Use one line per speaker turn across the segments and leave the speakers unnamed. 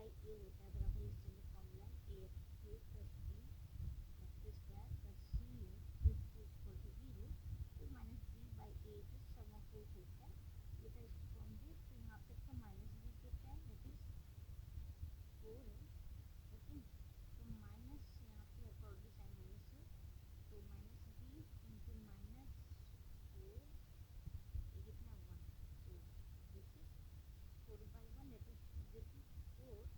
By ए होता है बराबर standard formula a x cube plus b x square plus c x equal to 0 तो minus B by ए जो सम of root होता है बेटा इसको फ्रॉम दिस तो यहाँ पे इसका माइनस बी होता है दैट इज 4 है ओके तो माइनस यहाँ पे अकॉर्डिंग साइन माइनस है तो माइनस बी इंटू माइनस 4 ये कितना 1 तो this is 4 by 1 that is this is 4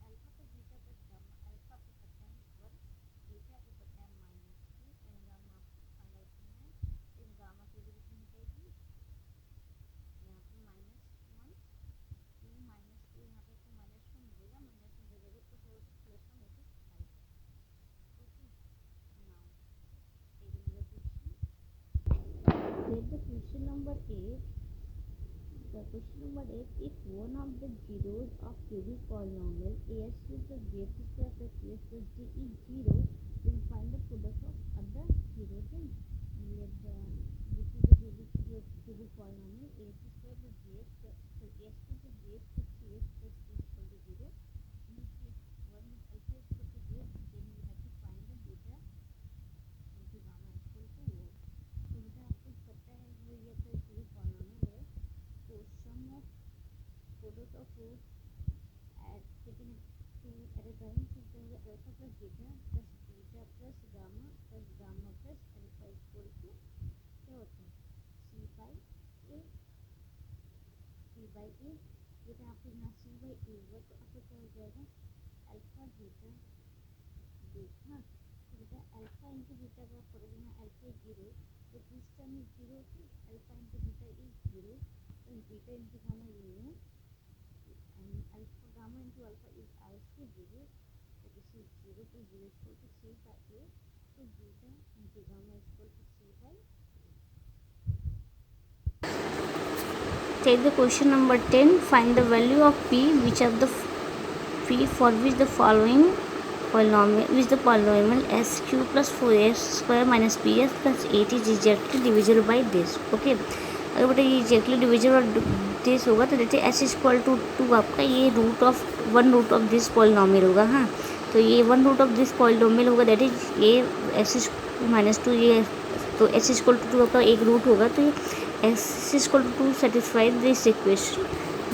alpha plus beta plus gamma alpha आपको पता है 1 बीटा आपको पता है -2 एंड गामा आपको फाइंड आउट करना है इन गामा की वैल्यू कितनी निकलेगी यहाँ पे -1 2 -2 यहाँ पे आपको -1 मिलेगा -1 जगह पे कुछ और +1 that is 5 okay now take another question take the question number 8. The question number 8, if one of the zeros of cubic polynomial as to the base square plus as plus d is 0, then find the product of other zero. Then let this is the cubic polynomial as square plus bs plus as to the base plus as plus d equal to 0. And if one is alpha is equal to this, then we have to find the beta into gamma is equal to 1. तो बेटा आपको पता है वो ये तो cubic polynomial है तो sum of product of root at taken two at a time तो क्या होगा alpha plus beta plus gamma plus alpha equal to क्या होता है सी बाई ए बेटा आपको यहाँ सी बाई ए होगा तो आपको क्या हो जाएगा अल्फा बीटा हाँ तो बेटा अल्फा इंटू बीटा का करोगे यहाँ अल्फा इज 0 तो this term is 0 okay alpha into beta is 0 तो बीटा इंटू गामा ये है and alpha gamma into alpha is also 0 तो दिस इज 0 तो 0 equal to c by a तो beta into gamma equal to c by Take the question number 10. Find the value of p which of the p for which the following polynomial which the polynomial s q plus 4s square minus ps plus 8 is exactly divisible by this. Okay, अगर बेटा ये exactly divisible by this होगा तो देखते s equal to 2 आपका ये root of 1 root of this polynomial होगा हाँ तो ये 1 रूट ऑफ दिस पॉलिनोमियल होगा दैट इज ये s -2 ये तो s इक्वल टू 2 आपका एक रूट होगा तो ये s is equal to 2 satisfy this equation.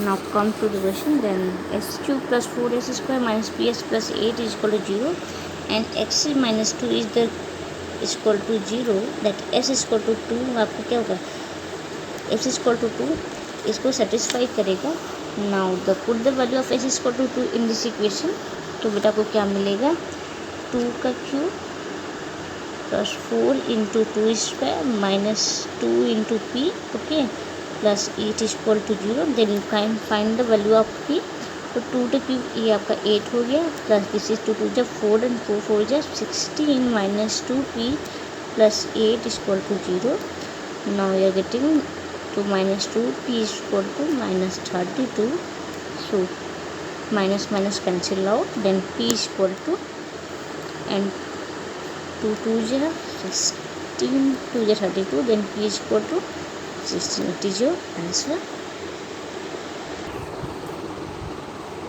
Now come to the question. Then s cube plus 4s square minus ps plus 8 is equal to 0 and x minus 2 is the is equal to 0 that s is equal to 2 आपको क्या होगा s is equal to 2 इसको satisfy करेगा. Now the put the value of s is equal to 2 in this equation तो बेटा को क्या मिलेगा 2 का cube plus 4 into 2 square minus 2 into p okay plus 8 is equal to 0 then you can find the value of p तो 2 to cube ये आपका 8 हो गया प्लस दिस इज 2 जब 4 एंड 4 जब 16 minus 2p plus 8 is equal to 0 now you are getting to minus 2p is equal to minus 32 so minus minus cancel out then p is equal to and 2 2 is 16 2 is 32 then p is equal to 16 it is your answer.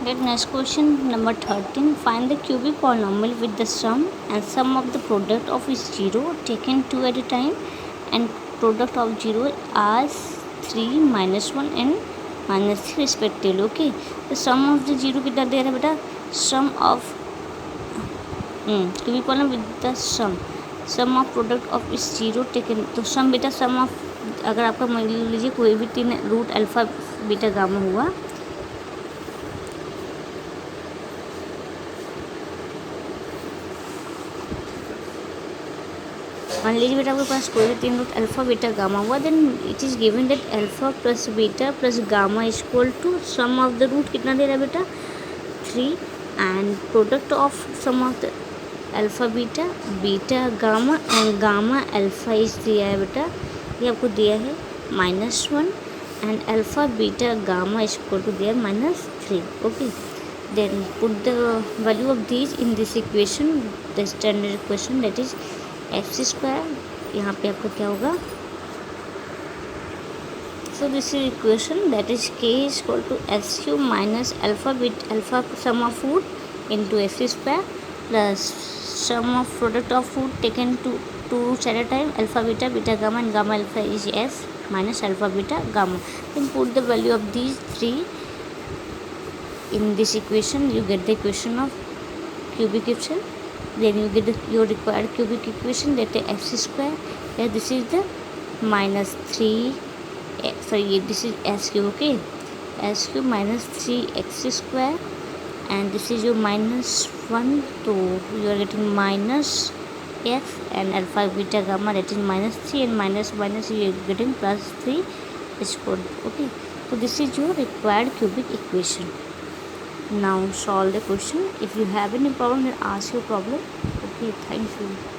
Then next question number 13 find the cubic polynomial with the sum and sum of the product of its 0 taken 2 at a time and product of 0 as 3 -1 and -3 respectively. Okay the sum of the 0 कितना दे रहा है बेटा sum of cubic polynomial with the sum of product of इस 0 taken तो सम बेटा सम of अगर आपका मान लीजिए कोई भी 3 रूट अल्फ़ा बीटा गामा हुआ मान लीजिए बेटा आपके पास कोई भी 3 रूट अल्फ़ा बीटा गामा हुआ then it is given that alpha plus beta plus gamma is equal to sum of the root कितना दे रहा है बेटा 3 and product of sum of the alpha beta gamma and gamma alpha इस दिया है बेटा ये आपको दिया है -1 and alpha beta gamma equal to दिया -3 okay then put the value of this in this equation the standard equation that is x square यहाँ पे आपका क्या होगा So this is equation, that is k is equal to s cube minus alpha sum of food into s square plus sum of product of food taken to two at a time, alpha beta gamma, and gamma alpha is s minus alpha beta gamma. Then put the value of these three in this equation, you get the equation of cubic equation. Then you get your required cubic equation, that is x square. Here this is the minus 3, sorry, this is s cube, okay, s cube minus 3x square, and this is your minus 1, so you are getting minus f, and alpha beta gamma, that is minus 3, and minus you are getting plus 3 squared, okay. So this is your required cubic equation. Now solve the question. If you have any problem, then ask your problem. Okay, thank you.